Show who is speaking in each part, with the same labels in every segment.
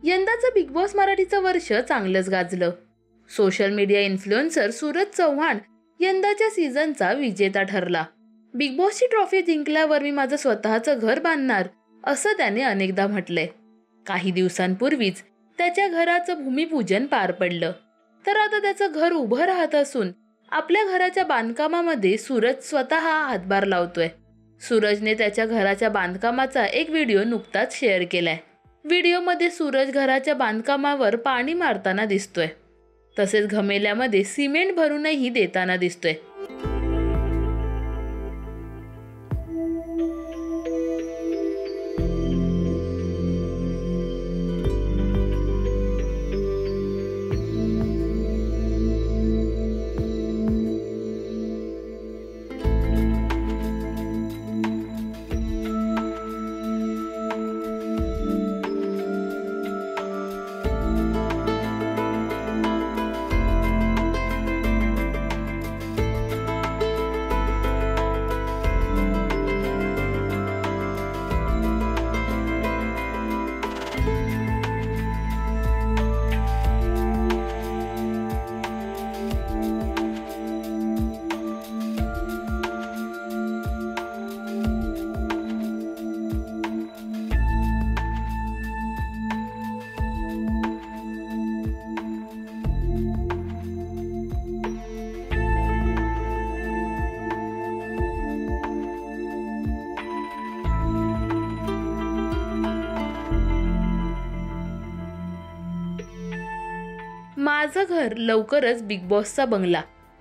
Speaker 1: यंदाचं big boss मराठीचं वर्ष चांगलंच गाजलं. Social media influencer Suraj Chavan यंदाच्या सीझनचा विजेता ठरला. बिग बॉसची ट्रॉफी जिंकल्यावर मी माझं स्वतःचं घर बांधणार असं त्याने अनेकदा म्हटलंय. काही दिवसांपूर्वीच त्याच्या घराचं भूमिपूजन पार पडलं. तर आता त्याचं घर उभं राहत असून आपल्या घराच्या बांधकामामध्ये सूरज स्वतः हातभार लावतोय. सूरजने त्याच्या घराच्या बांधकामाचा एक व्हिडिओ नुकताच शेअर केलाय. व्हिडिओमध्ये सूरज घराच्या बांधकामावर पाणी मारताना दिसतोय. तसेच घमेल्यामध्ये सिमेंट भरूनही देताना दिसतोय. माझं घर लवकरच बिग बॉसचा बंगला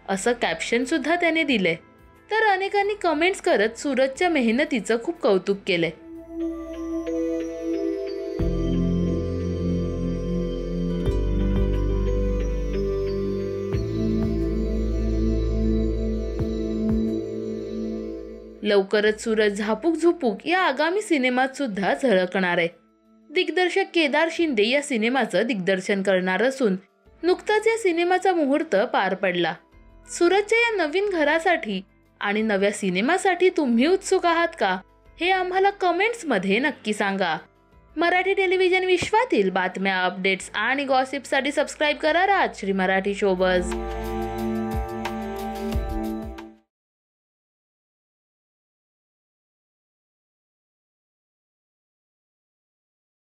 Speaker 1: असं कॅप्शन सुद्धा त्याने दिलंय. तर अनेकांनी कमेंट्स करत सूरजच्या मेहनतीचं खूप कौतुक केलंय. लवकरच सूरज झापूक झुपूक या आगामी सिनेमात सुद्धा झळकणार आहे. दिग्दर्शक केदार शिंदे या सिनेमाचं दिग्दर्शन करणार असून नुकताच या सिनेमाचा मुहूर्त पार पडला. सूरजच्या या नवीन घरासाठी आणि नव्या सिनेमासाठी तुम्ही उत्सुक आहात का? हे आम्हाला कमेंट्समध्ये नक्की सांगा. मराठी टेलिव्हिजन विश्वातील बातम्या, अपडेट्स आणि गॉसिपसाठी सबस्क्राईब करा राजश्री मराठी शोबज.